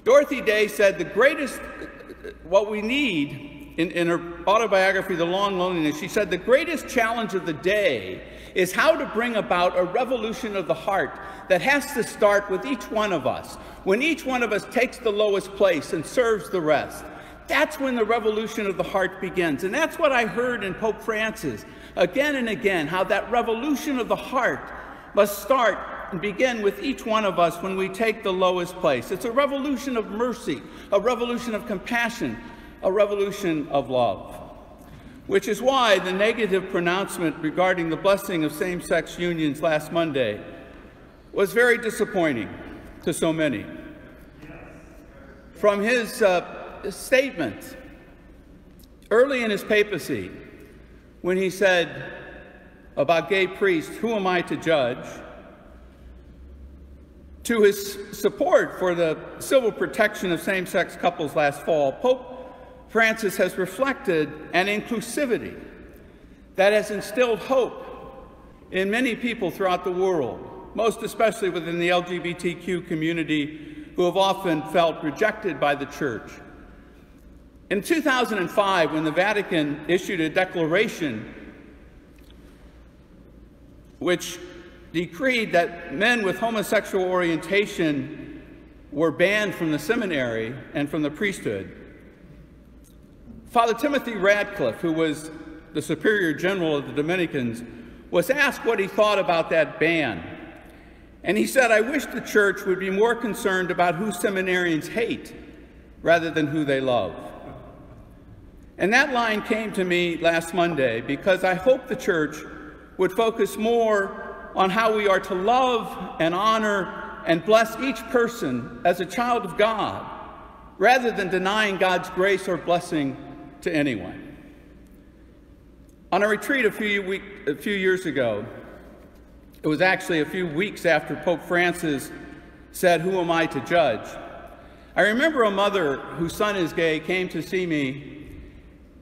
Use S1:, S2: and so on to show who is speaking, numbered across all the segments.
S1: Dorothy Day said what we need in her autobiography, The Long Loneliness, she said, the greatest challenge of the day is how to bring about a revolution of the heart that has to start with each one of us. When each one of us takes the lowest place and serves the rest, that's when the revolution of the heart begins. And that's what I heard in Pope Francis again and again, how that revolution of the heart must start and begin with each one of us when we take the lowest place. It's a revolution of mercy, a revolution of compassion, a revolution of love. Which is why the negative pronouncement regarding the blessing of same-sex unions last Monday was very disappointing to so many. From his statement early in his papacy, when he said about gay priests, "Who am I to judge?" to his support for the civil protection of same-sex couples last fall, Pope Francis has reflected an inclusivity that has instilled hope in many people throughout the world, most especially within the LGBTQ community, who have often felt rejected by the Church. In 2005, when the Vatican issued a declaration which decreed that men with homosexual orientation were banned from the seminary and from the priesthood, Father Timothy Radcliffe, who was the Superior General of the Dominicans, was asked what he thought about that ban. And he said, "I wish the Church would be more concerned about who seminarians hate rather than who they love." And that line came to me last Monday because I hope the Church would focus more on how we are to love and honor and bless each person as a child of God, rather than denying God's grace or blessing to anyone. On a retreat a few years ago, it was actually a few weeks after Pope Francis said, "Who am I to judge?" I remember a mother whose son is gay came to see me,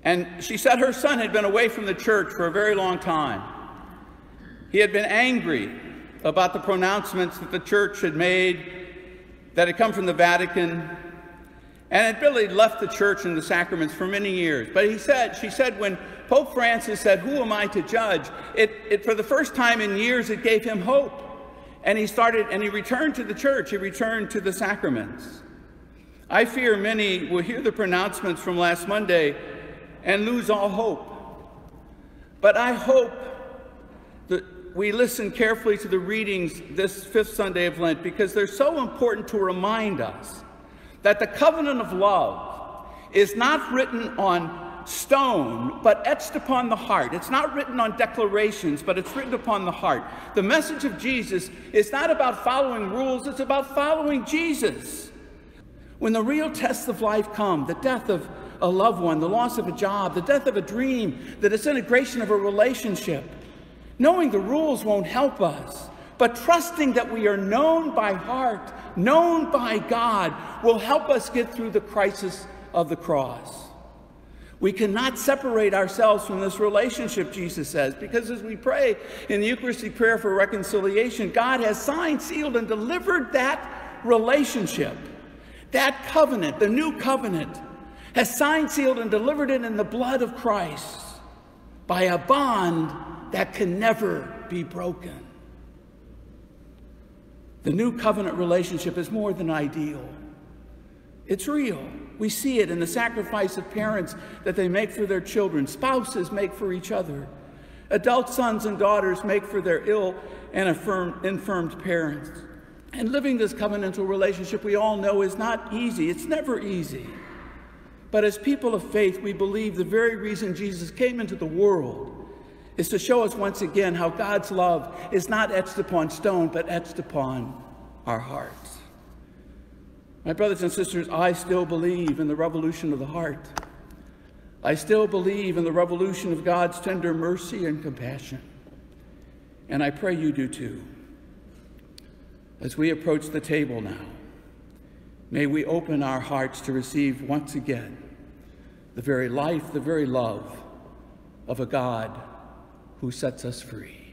S1: and she said her son had been away from the church for a very long time. He had been angry about the pronouncements that the church had made, that had come from the Vatican, and had really left the church and the sacraments for many years. But she said, when Pope Francis said, "Who am I to judge?" it for the first time in years, it gave him hope. And he returned to the church, he returned to the sacraments. I fear many will hear the pronouncements from last Monday and lose all hope. But I hope that we listen carefully to the readings this fifth Sunday of Lent, because they're so important to remind us that the covenant of love is not written on stone, but etched upon the heart. It's not written on declarations, but it's written upon the heart. The message of Jesus is not about following rules, it's about following Jesus. When the real tests of life come, the death of a loved one, the loss of a job, the death of a dream, the disintegration of a relationship, knowing the rules won't help us, but trusting that we are known by heart, known by God, will help us get through the crisis of the cross. We cannot separate ourselves from this relationship, Jesus says, because as we pray in the Eucharistic prayer for reconciliation, God has signed, sealed, and delivered that relationship, that covenant, the new covenant, has signed, sealed, and delivered it in the blood of Christ by a bond that can never be broken. The new covenant relationship is more than ideal. It's real. We see it in the sacrifice of parents that they make for their children. Spouses make for each other. Adult sons and daughters make for their ill and infirmed parents. And living this covenantal relationship, we all know, is not easy. It's never easy. But as people of faith, we believe the very reason Jesus came into the world is to show us once again how God's love is not etched upon stone, but etched upon our hearts. My brothers and sisters, I still believe in the revolution of the heart. I still believe in the revolution of God's tender mercy and compassion. And I pray you do too. As we approach the table now, may we open our hearts to receive once again the very life, the very love of a God who sets us free.